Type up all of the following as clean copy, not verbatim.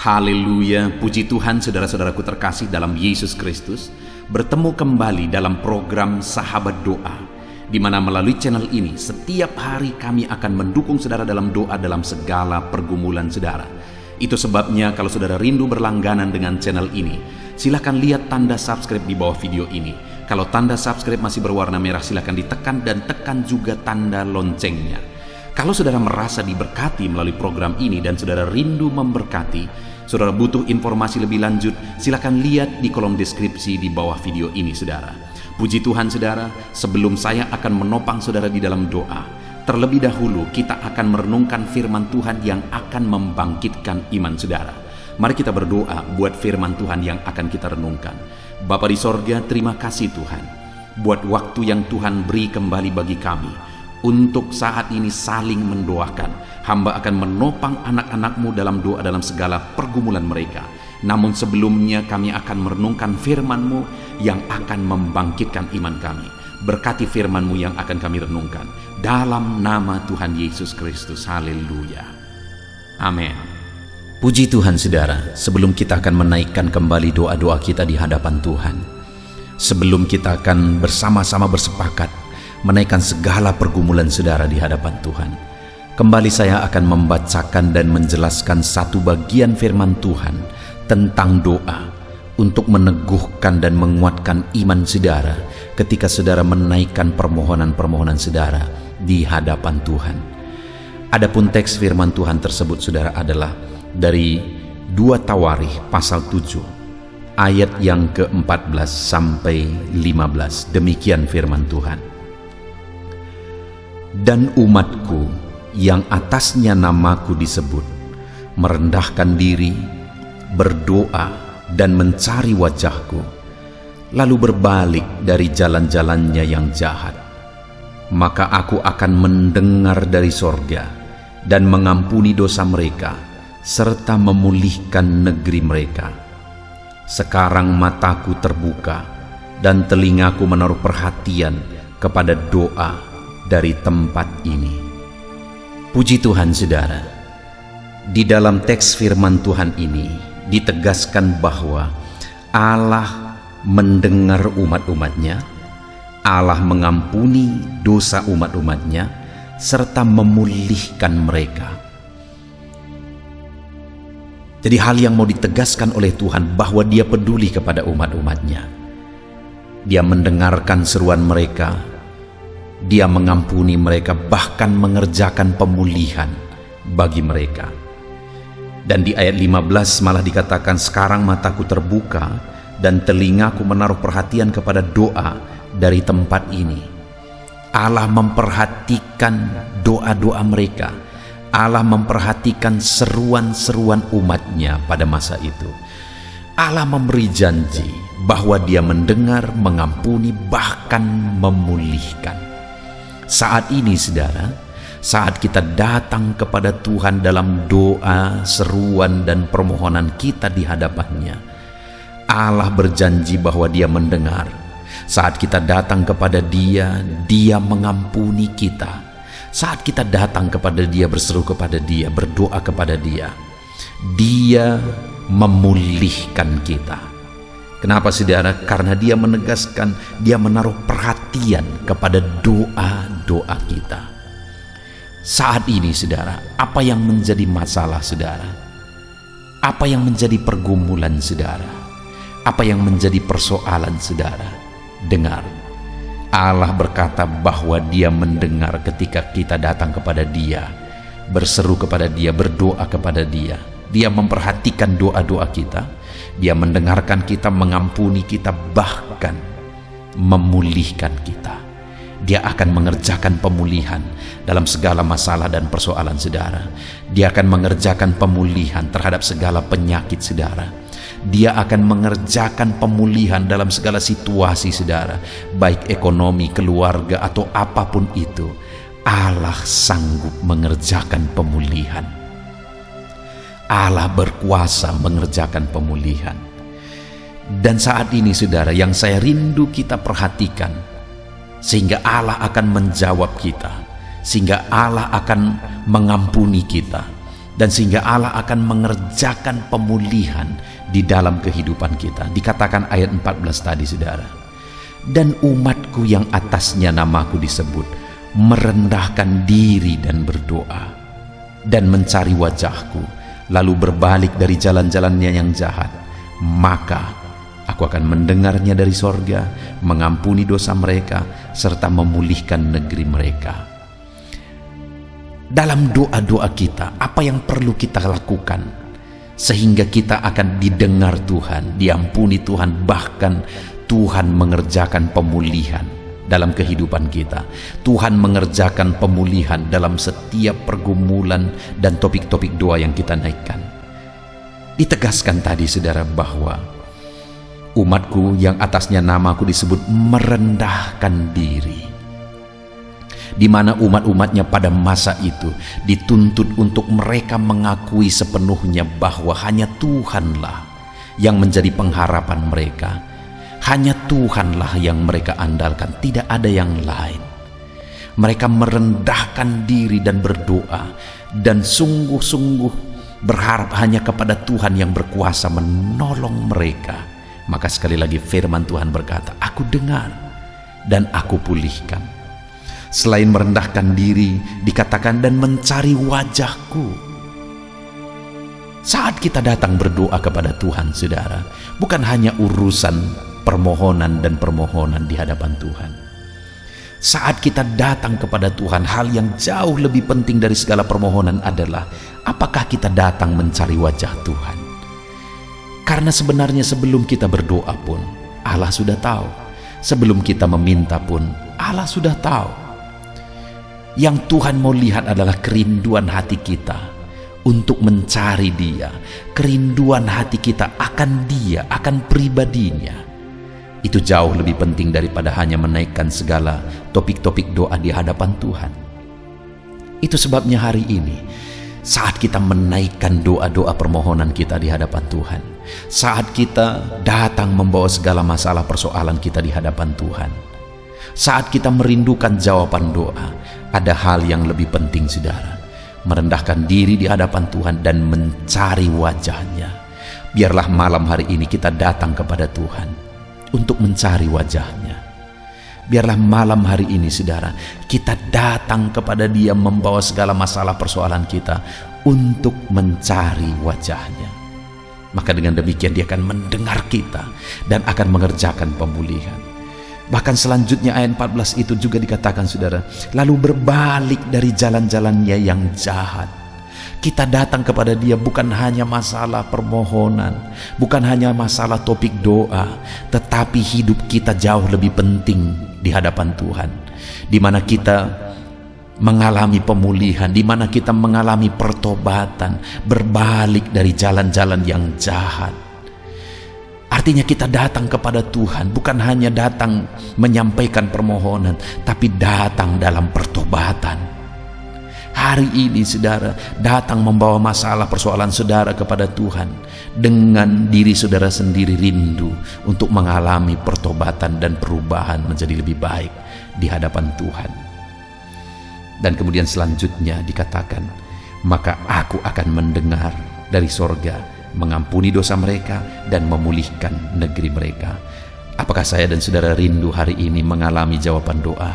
Haleluya, puji Tuhan saudara-saudaraku terkasih dalam Yesus Kristus. Bertemu kembali dalam program Sahabat Doa, di mana melalui channel ini setiap hari kami akan mendukung saudara dalam doa dalam segala pergumulan saudara. Itu sebabnya kalau saudara rindu berlangganan dengan channel ini, silakan lihat tanda subscribe di bawah video ini. Kalau tanda subscribe masih berwarna merah, silakan ditekan dan tekan juga tanda loncengnya. Kalau saudara merasa diberkati melalui program ini dan saudara rindu memberkati, saudara butuh informasi lebih lanjut, silakan lihat di kolom deskripsi di bawah video ini saudara. Puji Tuhan saudara, sebelum saya akan menopang saudara di dalam doa, terlebih dahulu kita akan merenungkan firman Tuhan yang akan membangkitkan iman saudara. Mari kita berdoa buat firman Tuhan yang akan kita renungkan. Bapa di sorga, terima kasih Tuhan buat waktu yang Tuhan beri kembali bagi kami untuk saat ini saling mendoakan. Hamba akan menopang anak-anak-Mu dalam doa dalam segala pergumulan mereka. Namun sebelumnya kami akan merenungkan firman-Mu yang akan membangkitkan iman kami. Berkati firman-Mu yang akan kami renungkan. Dalam nama Tuhan Yesus Kristus. Haleluya. Amin. Puji Tuhan saudara, sebelum kita akan menaikkan kembali doa-doa kita di hadapan Tuhan, sebelum kita akan bersama-sama bersepakat menaikkan segala pergumulan saudara di hadapan Tuhan, kembali saya akan membacakan dan menjelaskan satu bagian firman Tuhan tentang doa untuk meneguhkan dan menguatkan iman saudara ketika saudara menaikkan permohonan-permohonan saudara di hadapan Tuhan. Adapun teks firman Tuhan tersebut saudara adalah dari 2 Tawarikh pasal 7 ayat yang ke-14 sampai 15. Demikian firman Tuhan. Dan umatku yang atasnya namaku disebut, merendahkan diri, berdoa, dan mencari wajahku, lalu berbalik dari jalan-jalannya yang jahat, maka aku akan mendengar dari sorga dan mengampuni dosa mereka, serta memulihkan negeri mereka. Sekarang mataku terbuka dan telingaku menaruh perhatian kepada doa dari tempat ini. Puji Tuhan saudara, di dalam teks firman Tuhan ini ditegaskan bahwa Allah mendengar umat-umatnya, Allah mengampuni dosa umat-umatnya, serta memulihkan mereka. Jadi hal yang mau ditegaskan oleh Tuhan bahwa Dia peduli kepada umat-umatnya. Dia mendengarkan seruan mereka, Dia mengampuni mereka, bahkan mengerjakan pemulihan bagi mereka. Dan di ayat 15 malah dikatakan, sekarang mataku terbuka dan telingaku menaruh perhatian kepada doa dari tempat ini. Allah memperhatikan doa-doa mereka. Allah memperhatikan seruan-seruan umatnya pada masa itu. Allah memberi janji bahwa Dia mendengar, mengampuni, bahkan memulihkan. Saat ini saudara, saat kita datang kepada Tuhan dalam doa, seruan, dan permohonan kita di hadapannya, Allah berjanji bahwa Dia mendengar. Saat kita datang kepada Dia, Dia mengampuni kita. Saat kita datang kepada Dia, berseru kepada Dia, berdoa kepada Dia, Dia memulihkan kita. Kenapa saudara? Karena Dia menegaskan, Dia menaruh perhatian kepada doa-doa kita. Saat ini saudara, apa yang menjadi masalah saudara? Apa yang menjadi pergumulan saudara? Apa yang menjadi persoalan saudara? Dengar, Allah berkata bahwa Dia mendengar ketika kita datang kepada Dia, berseru kepada Dia, berdoa kepada Dia. Dia memperhatikan doa-doa kita. Dia mendengarkan kita, mengampuni kita, bahkan memulihkan kita. Dia akan mengerjakan pemulihan dalam segala masalah dan persoalan saudara. Dia akan mengerjakan pemulihan terhadap segala penyakit saudara. Dia akan mengerjakan pemulihan dalam segala situasi saudara, baik ekonomi, keluarga, atau apapun itu. Allah sanggup mengerjakan pemulihan. Allah berkuasa mengerjakan pemulihan. Dan saat ini saudara, yang saya rindu kita perhatikan, sehingga Allah akan menjawab kita, sehingga Allah akan mengampuni kita, Dan sehingga Allah akan mengerjakan pemulihan di dalam kehidupan kita. Dikatakan ayat 14 tadi, saudara. Dan umatku yang atasnya namaku disebut, merendahkan diri dan berdoa, dan mencari wajahku, lalu berbalik dari jalan-jalannya yang jahat, maka aku akan mendengarnya dari sorga, mengampuni dosa mereka, serta memulihkan negeri mereka. Dalam doa-doa kita, apa yang perlu kita lakukan sehingga kita akan didengar Tuhan, diampuni Tuhan, bahkan Tuhan mengerjakan pemulihan dalam kehidupan kita. Tuhan mengerjakan pemulihan dalam setiap pergumulan dan topik-topik doa yang kita naikkan. Ditegaskan tadi, saudara, bahwa umatku yang atasnya namaku disebut merendahkan diri, di mana umat-umatnya pada masa itu dituntut untuk mereka mengakui sepenuhnya bahwa hanya Tuhanlah yang menjadi pengharapan mereka. Hanya Tuhanlah yang mereka andalkan, tidak ada yang lain. Mereka merendahkan diri dan berdoa, dan sungguh-sungguh berharap hanya kepada Tuhan yang berkuasa menolong mereka. Maka sekali lagi firman Tuhan berkata, aku dengar dan aku pulihkan. Selain merendahkan diri, dikatakan dan mencari wajahku. Saat kita datang berdoa kepada Tuhan, saudara, bukan hanya urusan permohonan dan permohonan di hadapan Tuhan. Saat kita datang kepada Tuhan, hal yang jauh lebih penting dari segala permohonan adalah apakah kita datang mencari wajah Tuhan. Karena sebenarnya sebelum kita berdoa pun Allah sudah tahu. Sebelum kita meminta pun Allah sudah tahu. Yang Tuhan mau lihat adalah kerinduan hati kita untuk mencari Dia, kerinduan hati kita akan Dia, akan pribadinya. Itu jauh lebih penting daripada hanya menaikkan segala topik-topik doa di hadapan Tuhan. Itu sebabnya hari ini, saat kita menaikkan doa-doa permohonan kita di hadapan Tuhan, saat kita datang membawa segala masalah persoalan kita di hadapan Tuhan, saat kita merindukan jawaban doa, ada hal yang lebih penting, saudara. Merendahkan diri di hadapan Tuhan dan mencari wajahnya. Biarlah malam hari ini kita datang kepada Tuhan untuk mencari wajahnya. Biarlah malam hari ini, saudara, kita datang kepada Dia membawa segala masalah persoalan kita untuk mencari wajahnya. Maka dengan demikian Dia akan mendengar kita dan akan mengerjakan pemulihan. Bahkan selanjutnya ayat 14 itu juga dikatakan, saudara, lalu berbalik dari jalan-jalannya yang jahat. Kita datang kepada Dia bukan hanya masalah permohonan, bukan hanya masalah topik doa, tetapi hidup kita jauh lebih penting di hadapan Tuhan, di mana kita mengalami pemulihan, di mana kita mengalami pertobatan, berbalik dari jalan-jalan yang jahat. Artinya kita datang kepada Tuhan bukan hanya datang menyampaikan permohonan, tapi datang dalam pertobatan. Hari ini, saudara, datang membawa masalah persoalan saudara kepada Tuhan dengan diri saudara sendiri rindu untuk mengalami pertobatan dan perubahan menjadi lebih baik di hadapan Tuhan. Dan kemudian selanjutnya dikatakan, maka aku akan mendengar dari sorga, mengampuni dosa mereka dan memulihkan negeri mereka. Apakah saya dan saudara rindu hari ini mengalami jawaban doa,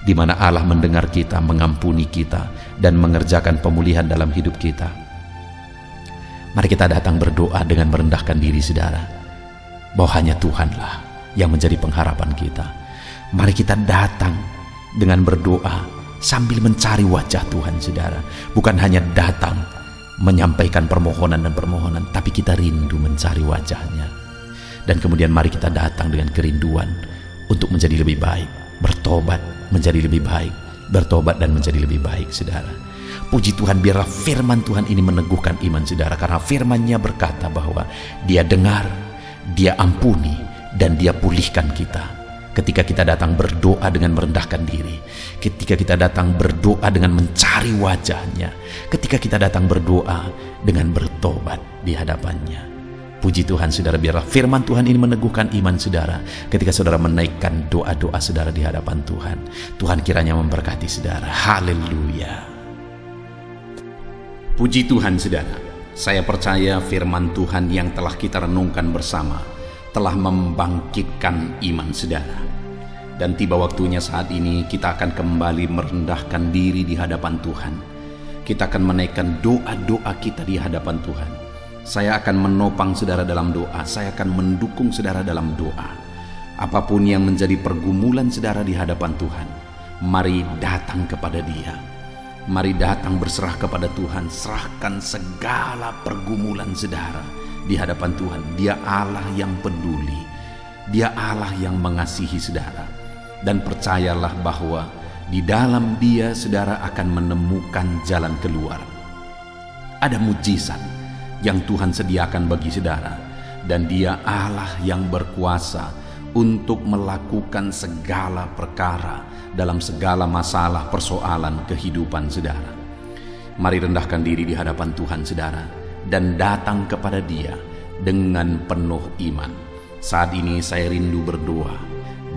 di mana Allah mendengar kita, mengampuni kita, dan mengerjakan pemulihan dalam hidup kita? Mari kita datang berdoa dengan merendahkan diri, saudara, bahwa hanya Tuhanlah yang menjadi pengharapan kita. Mari kita datang dengan berdoa sambil mencari wajah Tuhan, saudara. Bukan hanya datang menyampaikan permohonan dan permohonan, tapi kita rindu mencari wajahnya. Dan kemudian mari kita datang dengan kerinduan untuk menjadi lebih baik, bertobat menjadi lebih baik, bertobat dan menjadi lebih baik, saudara. Puji Tuhan, biarlah firman Tuhan ini meneguhkan iman saudara, karena firman-Nya berkata bahwa Dia dengar, Dia ampuni, dan Dia pulihkan kita. Ketika kita datang berdoa dengan merendahkan diri, ketika kita datang berdoa dengan mencari wajahnya, ketika kita datang berdoa dengan bertobat di hadapannya. Puji Tuhan, saudara, biarlah firman Tuhan ini meneguhkan iman saudara ketika saudara menaikkan doa-doa saudara di hadapan Tuhan. Tuhan kiranya memberkati saudara. Haleluya. Puji Tuhan saudara, saya percaya firman Tuhan yang telah kita renungkan bersama telah membangkitkan iman saudara. Dan tiba waktunya saat ini kita akan kembali merendahkan diri di hadapan Tuhan. Kita akan menaikkan doa-doa kita di hadapan Tuhan. Saya akan menopang saudara dalam doa, saya akan mendukung saudara dalam doa. Apapun yang menjadi pergumulan saudara di hadapan Tuhan, mari datang kepada Dia. Mari datang berserah kepada Tuhan, serahkan segala pergumulan saudara di hadapan Tuhan. Dia Allah yang peduli, Dia Allah yang mengasihi saudara. Dan percayalah bahwa di dalam Dia saudara akan menemukan jalan keluar. Ada mujizat yang Tuhan sediakan bagi saudara, dan Dia Allah yang berkuasa untuk melakukan segala perkara dalam segala masalah persoalan kehidupan saudara. Mari rendahkan diri di hadapan Tuhan saudara dan datang kepada Dia dengan penuh iman. Saat ini saya rindu berdoa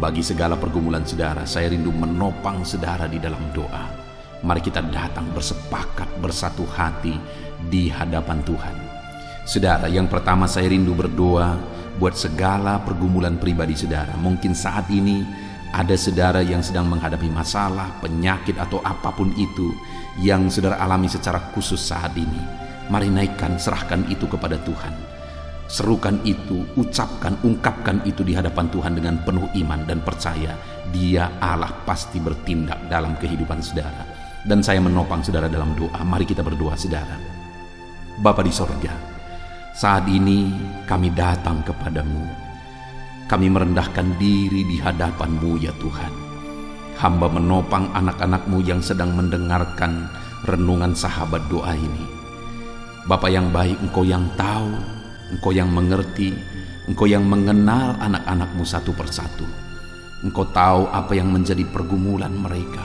bagi segala pergumulan saudara. Saya rindu menopang saudara di dalam doa. Mari kita datang bersepakat bersatu hati di hadapan Tuhan. Saudara, yang pertama saya rindu berdoa buat segala pergumulan pribadi saudara. Mungkin saat ini ada saudara yang sedang menghadapi masalah, penyakit atau apapun itu yang saudara alami secara khusus saat ini. Mari naikkan, serahkan itu kepada Tuhan. Serukan itu, ucapkan, ungkapkan itu di hadapan Tuhan dengan penuh iman dan percaya Dia Allah pasti bertindak dalam kehidupan saudara. Dan saya menopang saudara dalam doa. Mari kita berdoa saudara. Bapa di sorga, saat ini kami datang kepadamu. Kami merendahkan diri di hadapan-Mu ya Tuhan. Hamba menopang anak-anak-Mu yang sedang mendengarkan renungan sahabat doa ini. Bapa yang baik, Engkau yang tahu, Engkau yang mengerti, Engkau yang mengenal anak-anak-Mu satu persatu. Engkau tahu apa yang menjadi pergumulan mereka.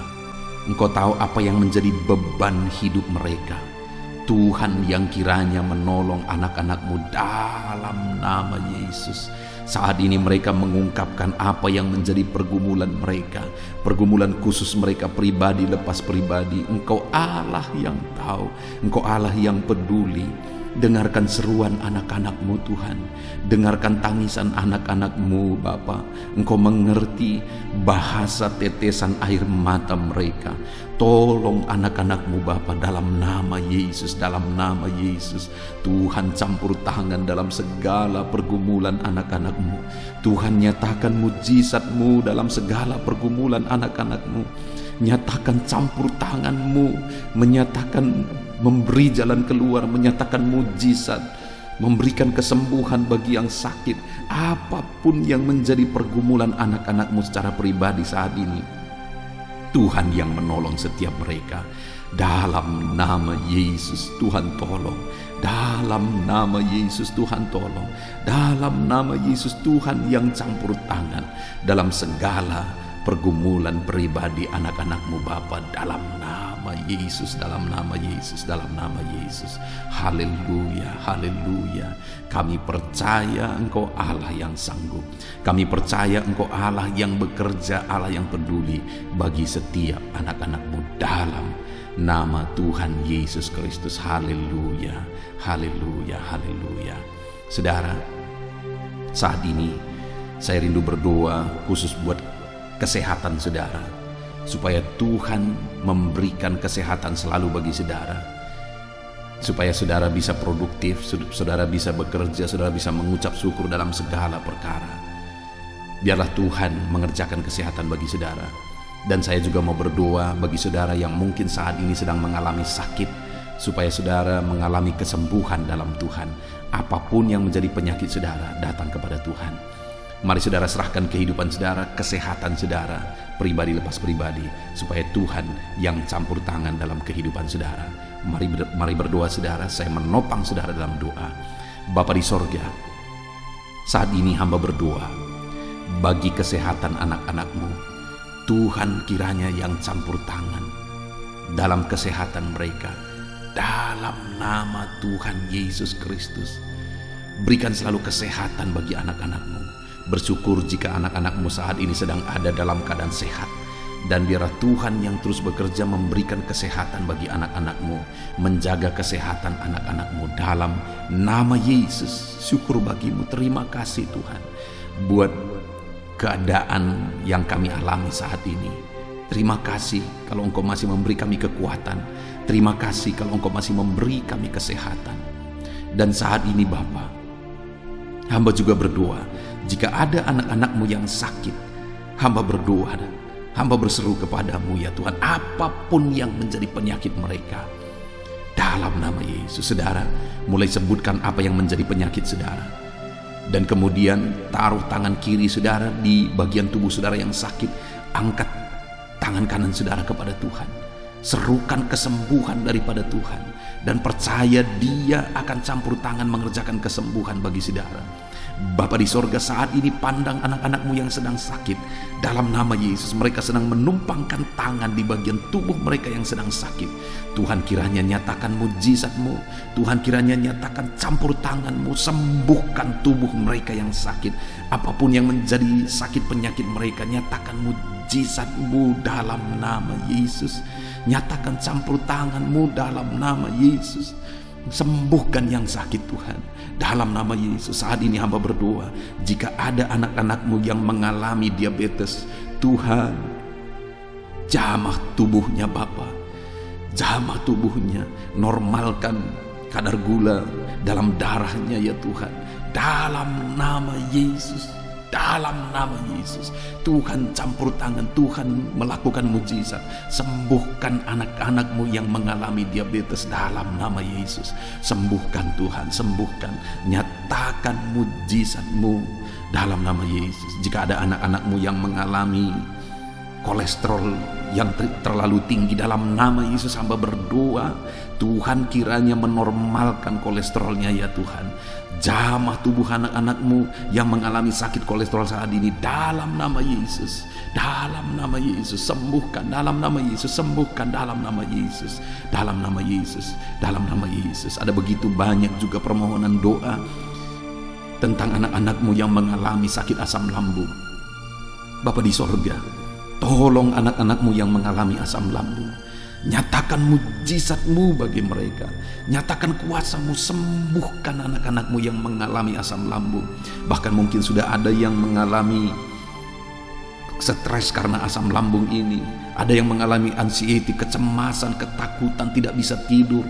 Engkau tahu apa yang menjadi beban hidup mereka. Tuhan yang kiranya menolong anak-anak-Mu dalam nama Yesus. Saat ini mereka mengungkapkan apa yang menjadi pergumulan mereka, pergumulan khusus mereka pribadi lepas pribadi. Engkau Allah yang tahu, Engkau Allah yang peduli. Dengarkan seruan anak-anak-Mu Tuhan, dengarkan tangisan anak-anak-Mu Bapa. Engkau mengerti bahasa tetesan air mata mereka. Tolong anak-anak-Mu Bapa dalam nama Yesus, dalam nama Yesus. Tuhan campur tangan dalam segala pergumulan anak-anak-Mu. Tuhan nyatakan mujizat-Mu dalam segala pergumulan anak-anak-Mu. Nyatakan campur tangan-Mu, menyatakan memberi jalan keluar, menyatakan mujizat, memberikan kesembuhan bagi yang sakit. Apapun yang menjadi pergumulan anak-anak-Mu secara pribadi saat ini, Tuhan yang menolong setiap mereka. Dalam nama Yesus Tuhan tolong. Dalam nama Yesus Tuhan tolong. Dalam nama Yesus Tuhan yang campur tangan dalam segala pergumulan pribadi anak-anak-Mu Bapa, dalam nama Yesus, dalam nama Yesus, dalam nama Yesus. Haleluya, haleluya. Kami percaya Engkau Allah yang sanggup. Kami percaya Engkau Allah yang bekerja, Allah yang peduli bagi setiap anak-anak-Mu dalam nama Tuhan Yesus Kristus. Haleluya, haleluya, haleluya. Saudara, saat ini saya rindu berdoa khusus buat kesehatan saudara, supaya Tuhan memberikan kesehatan selalu bagi saudara, supaya saudara bisa produktif, saudara bisa bekerja, saudara bisa mengucap syukur dalam segala perkara. Biarlah Tuhan mengerjakan kesehatan bagi saudara. Dan saya juga mau berdoa bagi saudara yang mungkin saat ini sedang mengalami sakit, supaya saudara mengalami kesembuhan dalam Tuhan. Apapun yang menjadi penyakit saudara, datang kepada Tuhan. Mari saudara serahkan kehidupan saudara, kesehatan saudara, pribadi lepas pribadi, supaya Tuhan yang campur tangan dalam kehidupan saudara. Mari berdoa saudara, saya menopang saudara dalam doa. Bapa di sorga, saat ini hamba berdoa bagi kesehatan anak-anak-Mu. Tuhan kiranya yang campur tangan dalam kesehatan mereka, dalam nama Tuhan Yesus Kristus. Berikan selalu kesehatan bagi anak-anak-Mu. Bersyukur jika anak-anak-Mu saat ini sedang ada dalam keadaan sehat. Dan biarlah Tuhan yang terus bekerja memberikan kesehatan bagi anak-anak-Mu, menjaga kesehatan anak-anak-Mu dalam nama Yesus. Syukur bagi-Mu, terima kasih Tuhan buat keadaan yang kami alami saat ini. Terima kasih kalau Engkau masih memberi kami kekuatan. Terima kasih kalau Engkau masih memberi kami kesehatan. Dan saat ini Bapa, hamba juga berdoa, jika ada anak-anak-Mu yang sakit, hamba berdoa dan hamba berseru kepadamu ya Tuhan, apapun yang menjadi penyakit mereka, dalam nama Yesus. Saudara, mulai sebutkan apa yang menjadi penyakit saudara, dan kemudian taruh tangan kiri saudara di bagian tubuh saudara yang sakit. Angkat tangan kanan saudara kepada Tuhan, serukan kesembuhan daripada Tuhan, dan percaya Dia akan campur tangan mengerjakan kesembuhan bagi saudara. Bapa di sorga, saat ini pandang anak-anak-Mu yang sedang sakit. Dalam nama Yesus, mereka sedang menumpangkan tangan di bagian tubuh mereka yang sedang sakit. Tuhan, kiranya nyatakan mujizat-Mu. Tuhan, kiranya nyatakan campur tangan-Mu, sembuhkan tubuh mereka yang sakit. Apapun yang menjadi sakit penyakit mereka, nyatakan mujizat-Mu dalam nama Yesus. Nyatakan campur tangan-Mu dalam nama Yesus. Sembuhkan yang sakit Tuhan, dalam nama Yesus. Saat ini hamba berdoa, jika ada anak-anak-Mu yang mengalami diabetes, Tuhan, jamah tubuhnya Bapa, jamah tubuhnya, normalkan kadar gula dalam darahnya ya Tuhan, dalam nama Yesus. Dalam nama Yesus, Tuhan campur tangan, Tuhan melakukan mujizat. Sembuhkan anak-anak-Mu yang mengalami diabetes dalam nama Yesus. Sembuhkan Tuhan, sembuhkan. Nyatakan mujizat-Mu dalam nama Yesus. Jika ada anak-anak-Mu yang mengalami kolesterol yang terlalu tinggi, dalam nama Yesus hamba berdoa, Tuhan kiranya menormalkan kolesterolnya ya Tuhan. Jamah tubuh anak-anak-Mu yang mengalami sakit kolesterol saat ini, dalam nama Yesus. Dalam nama Yesus, sembuhkan. Dalam nama Yesus, sembuhkan. Dalam nama Yesus, dalam nama Yesus, dalam nama Yesus. Ada begitu banyak juga permohonan doa tentang anak-anak-Mu yang mengalami sakit asam lambung. Bapa di sorga, tolong anak-anak-Mu yang mengalami asam lambung. Nyatakan mujizat-Mu bagi mereka. Nyatakan kuasa-Mu, sembuhkan anak-anak-Mu yang mengalami asam lambung. Bahkan mungkin sudah ada yang mengalami stres karena asam lambung ini. Ada yang mengalami anxiety, kecemasan, ketakutan, tidak bisa tidur,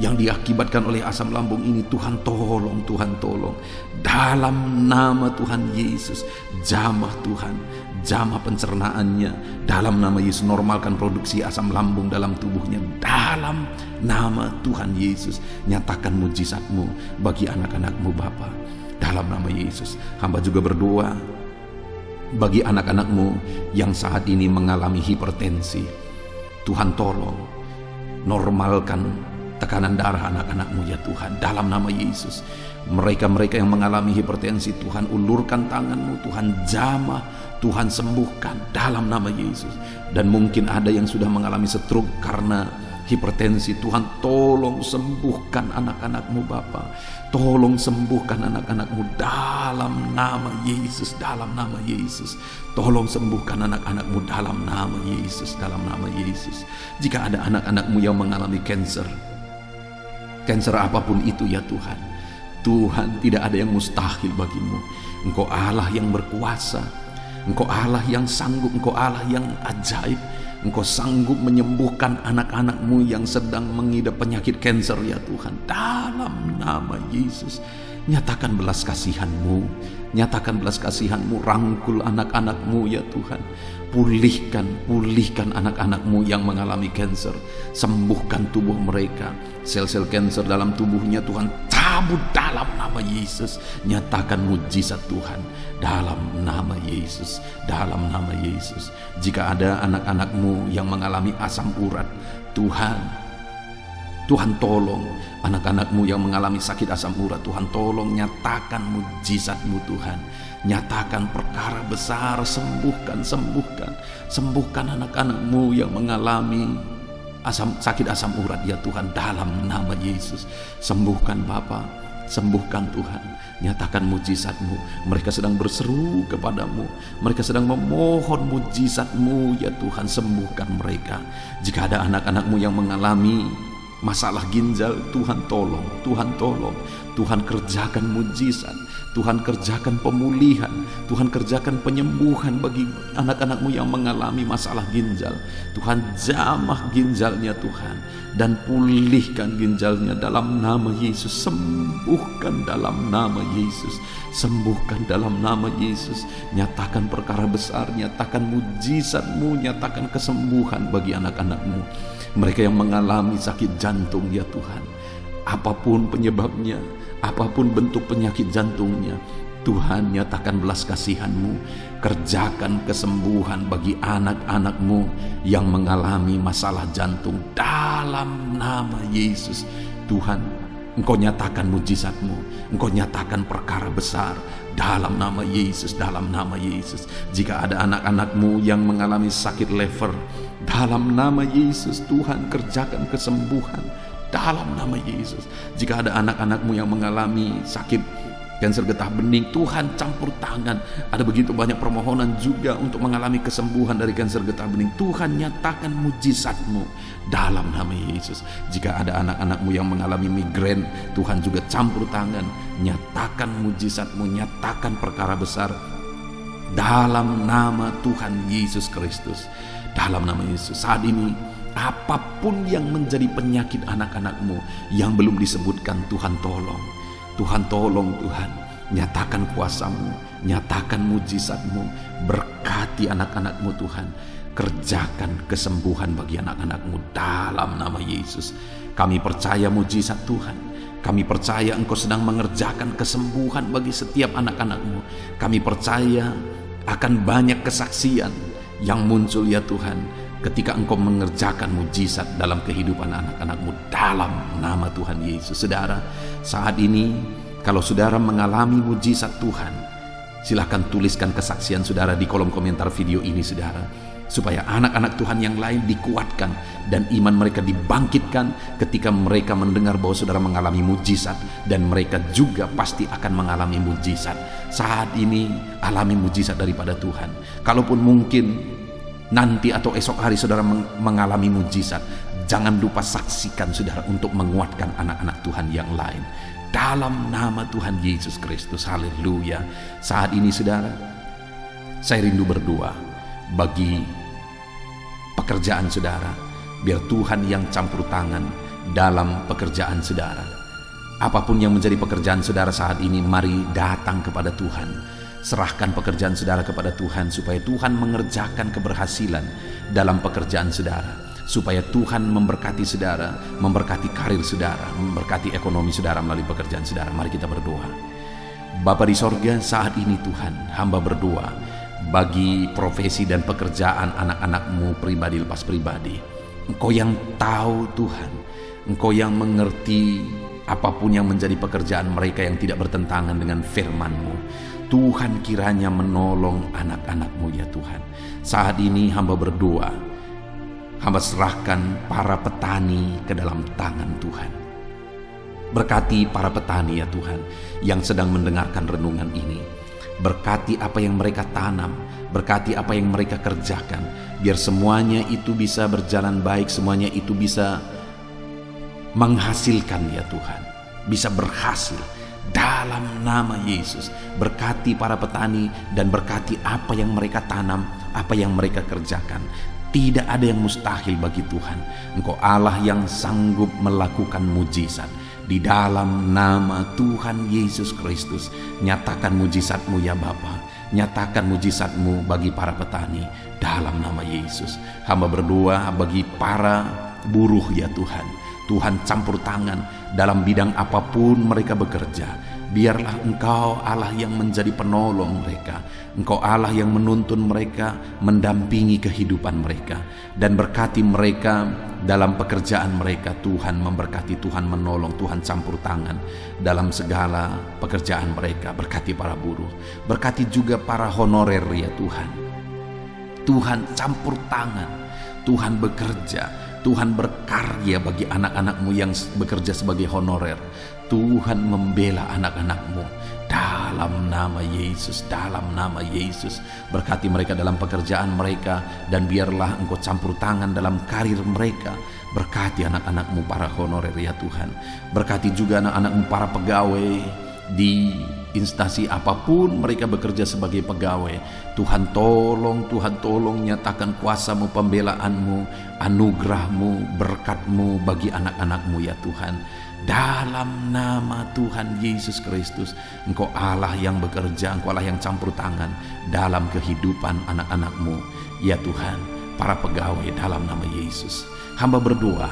yang diakibatkan oleh asam lambung ini. Tuhan tolong, Tuhan tolong. Dalam nama Tuhan Yesus, jamah Tuhan, jamah pencernaannya. Dalam nama Yesus, normalkan produksi asam lambung dalam tubuhnya. Dalam nama Tuhan Yesus, nyatakan mujizat-Mu bagi anak-anak-Mu Bapa. Dalam nama Yesus, hamba juga berdoa bagi anak-anak-Mu yang saat ini mengalami hipertensi. Tuhan tolong, normalkan tekanan darah anak-anak-Mu ya Tuhan, dalam nama Yesus. Mereka-mereka yang mengalami hipertensi, Tuhan ulurkan tangan-Mu, Tuhan jamah, Tuhan sembuhkan dalam nama Yesus. Dan mungkin ada yang sudah mengalami stroke karena hipertensi, Tuhan tolong sembuhkan anak-anak-Mu Bapa. Tolong sembuhkan anak-anak-Mu dalam nama Yesus, dalam nama Yesus. Tolong sembuhkan anak-anak-Mu dalam nama Yesus, dalam nama Yesus. Jika ada anak-anak-Mu yang mengalami kanker apapun itu ya Tuhan, Tuhan, tidak ada yang mustahil bagimu. Engkau Allah yang berkuasa, Engkau Allah yang sanggup, Engkau Allah yang ajaib. Engkau sanggup menyembuhkan anak-anak-Mu yang sedang mengidap penyakit kanker ya Tuhan. Dalam nama Yesus, nyatakan belas kasihan-Mu, nyatakan belas kasihan-Mu, rangkul anak-anak-Mu ya Tuhan. Pulihkan anak-anak-Mu yang mengalami kanker. Sembuhkan tubuh mereka. Sel-sel kanker dalam tubuhnya Tuhan cabut dalam nama Yesus. Nyatakan mujizat Tuhan dalam nama Yesus, dalam nama Yesus. Jika ada anak-anak-Mu yang mengalami asam urat, Tuhan tolong anak-anak-Mu yang mengalami sakit asam urat. Tuhan tolong nyatakan mujizat-Mu Tuhan. Nyatakan perkara besar, sembuhkan anak-anak-Mu yang mengalami sakit asam urat ya Tuhan, dalam nama Yesus. Sembuhkan Bapa, Sembuhkan Tuhan, nyatakan mujizat-Mu. Mereka sedang berseru kepadamu, mereka sedang memohon mujizat-Mu ya Tuhan. Sembuhkan mereka. Jika ada anak-anak-Mu yang mengalami masalah ginjal, Tuhan tolong, Tuhan tolong. Tuhan kerjakan mujizat, Tuhan kerjakan pemulihan, Tuhan kerjakan penyembuhan bagi anak-anak-Mu yang mengalami masalah ginjal. Tuhan jamah ginjalnya Tuhan, dan pulihkan ginjalnya dalam nama Yesus. Sembuhkan dalam nama Yesus, sembuhkan dalam nama Yesus. Nyatakan perkara besar, nyatakan mujizat-Mu, nyatakan kesembuhan bagi anak-anak-Mu. Mereka yang mengalami sakit jantung ya Tuhan, apapun penyebabnya, apapun bentuk penyakit jantungnya, Tuhan nyatakan belas kasihan-Mu. Kerjakan kesembuhan bagi anak-anak-Mu yang mengalami masalah jantung dalam nama Yesus. Tuhan, Engkau nyatakan mujizat-Mu, Engkau nyatakan perkara besar dalam nama Yesus, dalam nama Yesus. Jika ada anak-anak-Mu yang mengalami sakit lever, dalam nama Yesus Tuhan kerjakan kesembuhan dalam nama Yesus. Jika ada anak-anak-Mu yang mengalami sakit kanker getah bening, Tuhan campur tangan. Ada begitu banyak permohonan juga untuk mengalami kesembuhan dari kanker getah bening. Tuhan nyatakan mujizat-Mu dalam nama Yesus. Jika ada anak-anak-Mu yang mengalami migrain, Tuhan juga campur tangan. Nyatakan mujizat-Mu, nyatakan perkara besar dalam nama Tuhan Yesus Kristus. Dalam nama Yesus, saat ini apapun yang menjadi penyakit anak-anak-Mu yang belum disebutkan, Tuhan tolong. Tuhan tolong Tuhan, nyatakan kuasa-Mu, nyatakan mujizat-Mu, berkati anak-anak-Mu Tuhan. Kerjakan kesembuhan bagi anak-anak-Mu dalam nama Yesus. Kami percaya mujizat Tuhan, kami percaya Engkau sedang mengerjakan kesembuhan bagi setiap anak-anak-Mu. Kami percaya akan banyak kesaksian yang muncul ya Tuhan, ketika Engkau mengerjakan mujizat dalam kehidupan anak-anak-Mu dalam nama Tuhan Yesus. Saudara, saat ini kalau saudara mengalami mujizat Tuhan, silahkan tuliskan kesaksian saudara di kolom komentar video ini saudara, supaya anak-anak Tuhan yang lain dikuatkan dan iman mereka dibangkitkan ketika mereka mendengar bahwa saudara mengalami mujizat, dan mereka juga pasti akan mengalami mujizat. Saat ini alami mujizat daripada Tuhan. Kalaupun mungkin nanti atau esok hari saudara mengalami mujizat, jangan lupa saksikan saudara untuk menguatkan anak-anak Tuhan yang lain dalam nama Tuhan Yesus Kristus. Haleluya. Saat ini saudara, saya rindu berdoa bagi pekerjaan saudara, biar Tuhan yang campur tangan dalam pekerjaan saudara. Apapun yang menjadi pekerjaan saudara saat ini, mari datang kepada Tuhan. Serahkan pekerjaan saudara kepada Tuhan, supaya Tuhan mengerjakan keberhasilan dalam pekerjaan saudara, supaya Tuhan memberkati saudara, memberkati karir saudara, memberkati ekonomi saudara melalui pekerjaan saudara. Mari kita berdoa. Bapa di sorga, saat ini Tuhan, hamba berdoa bagi profesi dan pekerjaan anak-anak-Mu pribadi lepas pribadi. Engkau yang tahu Tuhan, Engkau yang mengerti apapun yang menjadi pekerjaan mereka yang tidak bertentangan dengan firman-Mu. Tuhan kiranya menolong anak-anak-Mu ya Tuhan. Saat ini hamba berdoa, hamba serahkan para petani ke dalam tangan Tuhan. Berkati para petani ya Tuhan yang sedang mendengarkan renungan ini. Berkati apa yang mereka tanam, berkati apa yang mereka kerjakan, biar semuanya itu bisa berjalan baik, semuanya itu bisa menghasilkan ya Tuhan, bisa berhasil dalam nama Yesus. Berkati para petani dan berkati apa yang mereka tanam, apa yang mereka kerjakan. Tidak ada yang mustahil bagi Tuhan. Engkau Allah yang sanggup melakukan mujizat. Di dalam nama Tuhan Yesus Kristus, nyatakan mujizat-Mu ya Bapa. Nyatakan mujizat-Mu bagi para petani dalam nama Yesus. Hamba berdoa bagi para buruh ya Tuhan. Tuhan campur tangan dalam bidang apapun mereka bekerja. Biarlah Engkau Allah yang menjadi penolong mereka. Engkau Allah yang menuntun mereka, mendampingi kehidupan mereka, dan berkati mereka dalam pekerjaan mereka. Tuhan memberkati, Tuhan menolong, Tuhan campur tangan dalam segala pekerjaan mereka. Berkati para buruh, berkati juga para honorer ya Tuhan. Tuhan campur tangan, Tuhan bekerja, Tuhan berkarya bagi anak-anak-Mu yang bekerja sebagai honorer. Tuhan membela anak-anak-Mu dalam nama Yesus, dalam nama Yesus. Berkati mereka dalam pekerjaan mereka, dan biarlah Engkau campur tangan dalam karir mereka. Berkati anak-anak-Mu para honorer ya Tuhan. Berkati juga anak-anak-Mu para pegawai di instansi apapun mereka bekerja sebagai pegawai. Tuhan tolong nyatakan kuasa-Mu, pembelaan-Mu, anugerah-Mu, berkat-Mu bagi anak-anak-Mu ya Tuhan. Dalam nama Tuhan Yesus Kristus, Engkau Allah yang bekerja, Engkau Allah yang campur tangan dalam kehidupan anak-anak-Mu ya Tuhan, para pegawai dalam nama Yesus. Hamba berdoa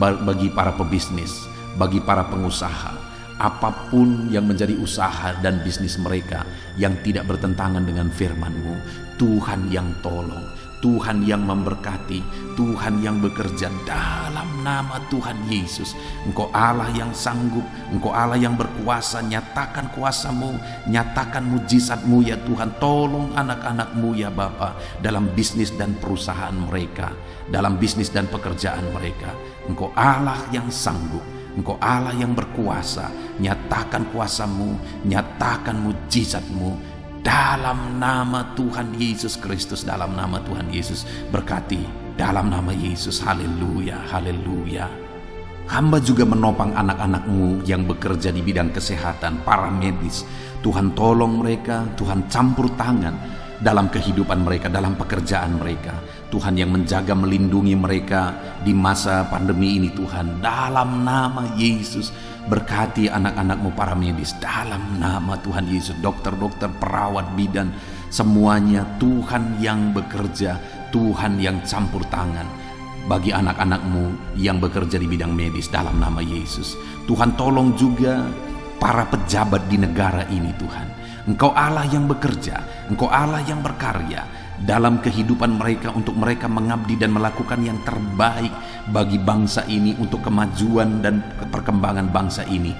bagi para pebisnis, bagi para pengusaha, apapun yang menjadi usaha dan bisnis mereka yang tidak bertentangan dengan firman-Mu, Tuhan yang tolong, Tuhan yang memberkati, Tuhan yang bekerja dalam nama Tuhan Yesus. Engkau Allah yang sanggup, Engkau Allah yang berkuasa. Nyatakan kuasa-Mu, nyatakan mujizat-Mu ya Tuhan. Tolong anak-anak-Mu ya Bapa dalam bisnis dan perusahaan mereka, dalam bisnis dan pekerjaan mereka. Engkau Allah yang sanggup, Engkau Allah yang berkuasa. Nyatakan kuasa-Mu, nyatakan mujizat-Mu dalam nama Tuhan Yesus Kristus, dalam nama Tuhan Yesus. Berkati dalam nama Yesus. Haleluya, haleluya. Hamba juga menopang anak-anak-Mu yang bekerja di bidang kesehatan, para medis. Tuhan tolong mereka, Tuhan campur tangan dalam kehidupan mereka, dalam pekerjaan mereka. Tuhan yang menjaga, melindungi mereka di masa pandemi ini Tuhan, dalam nama Yesus. Berkati anak-anak-Mu para medis dalam nama Tuhan Yesus. Dokter-dokter, perawat, bidan, semuanya Tuhan yang bekerja, Tuhan yang campur tangan bagi anak-anak-Mu yang bekerja di bidang medis dalam nama Yesus. Tuhan tolong juga para pejabat di negara ini Tuhan. Engkau Allah yang bekerja, Engkau Allah yang berkarya dalam kehidupan mereka, untuk mereka mengabdi dan melakukan yang terbaik bagi bangsa ini, untuk kemajuan dan perkembangan bangsa ini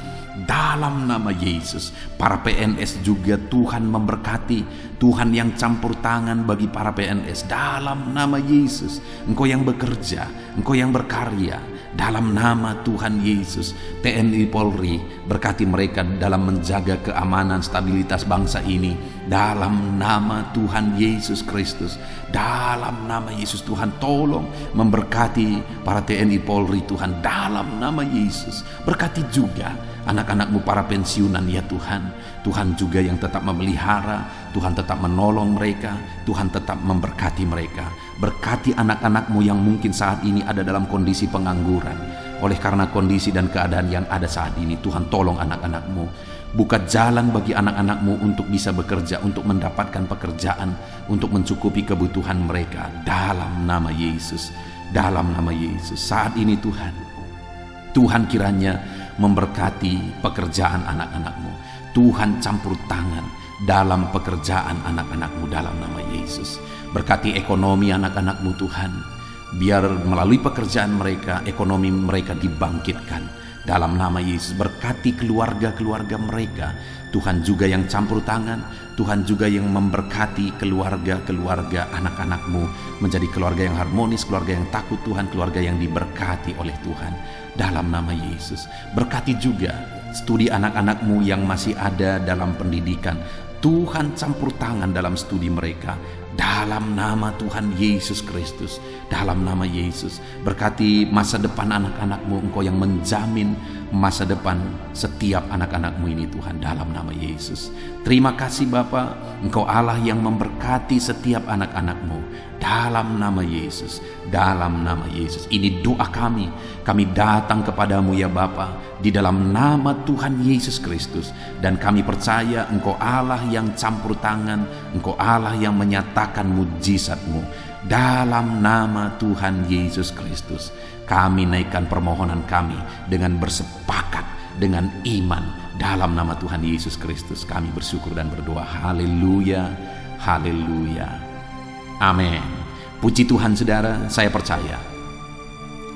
dalam nama Yesus. Para PNS juga Tuhan memberkati, Tuhan yang campur tangan bagi para PNS dalam nama Yesus. Engkau yang bekerja, Engkau yang berkarya dalam nama Tuhan Yesus. TNI Polri, berkati mereka dalam menjaga keamanan, stabilitas bangsa ini dalam nama Tuhan Yesus Kristus. Dalam nama Yesus Tuhan tolong memberkati para TNI Polri Tuhan dalam nama Yesus. Berkati juga anak-anak-Mu para pensiunan ya Tuhan. Tuhan juga yang tetap memelihara, Tuhan tetap menolong mereka, Tuhan tetap memberkati mereka. Berkati anak-anak-Mu yang mungkin saat ini ada dalam kondisi pengangguran oleh karena kondisi dan keadaan yang ada saat ini. Tuhan tolong anak-anak-Mu, buka jalan bagi anak-anak-Mu untuk bisa bekerja, untuk mendapatkan pekerjaan, untuk mencukupi kebutuhan mereka dalam nama Yesus. Dalam nama Yesus saat ini Tuhan kiranya memberkati pekerjaan anak-anak-Mu. Tuhan campur tangan dalam pekerjaan anak-anak-Mu dalam nama Yesus. Berkati ekonomi anak-anak-Mu Tuhan, biar melalui pekerjaan mereka, ekonomi mereka dibangkitkan dalam nama Yesus. Berkati keluarga-keluarga mereka, Tuhan juga yang campur tangan, Tuhan juga yang memberkati keluarga-keluarga anak-anak-Mu menjadi keluarga yang harmonis, keluarga yang takut Tuhan, keluarga yang diberkati oleh Tuhan dalam nama Yesus. Berkati juga studi anak-anak-Mu yang masih ada dalam pendidikan, Tuhan campur tangan dalam studi mereka dalam nama Tuhan Yesus Kristus. Dalam nama Yesus, berkati masa depan anak-anak-Mu, Engkau yang menjamin masa depan setiap anak-anak-Mu ini Tuhan dalam nama Yesus. Terima kasih Bapa, Engkau Allah yang memberkati setiap anak-anak-Mu dalam nama Yesus. Dalam nama Yesus, ini doa kami datang kepadamu ya Bapa di dalam nama Tuhan Yesus Kristus. Dan kami percaya Engkau Allah yang campur tangan, Engkau Allah yang menyatakan mujizat-Mu dalam nama Tuhan Yesus Kristus. Kami naikkan permohonan kami dengan bersepakat dengan iman dalam nama Tuhan Yesus Kristus. Kami bersyukur dan berdoa. Haleluya, haleluya, amin. Puji Tuhan saudara, saya percaya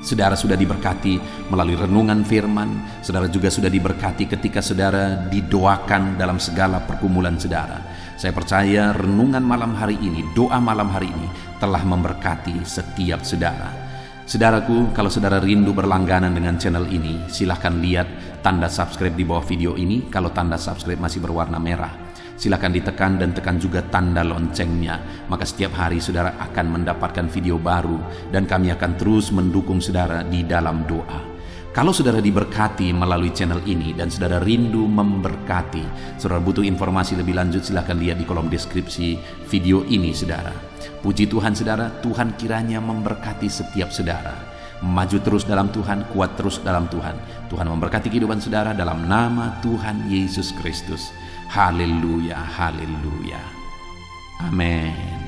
saudara sudah diberkati melalui renungan firman. Saudara juga sudah diberkati ketika saudara didoakan dalam segala pergumulan saudara. Saya percaya renungan malam hari ini, doa malam hari ini telah memberkati setiap saudara. Saudaraku, kalau saudara rindu berlangganan dengan channel ini, silahkan lihat tanda subscribe di bawah video ini. Kalau tanda subscribe masih berwarna merah, silahkan ditekan dan tekan juga tanda loncengnya. Maka setiap hari saudara akan mendapatkan video baru dan kami akan terus mendukung saudara di dalam doa. Kalau saudara diberkati melalui channel ini dan saudara rindu memberkati, saudara butuh informasi lebih lanjut, silahkan lihat di kolom deskripsi video ini saudara. Puji Tuhan saudara, Tuhan kiranya memberkati setiap saudara. Maju terus dalam Tuhan, kuat terus dalam Tuhan. Tuhan memberkati kehidupan saudara dalam nama Tuhan Yesus Kristus. Haleluya, haleluya. Amin.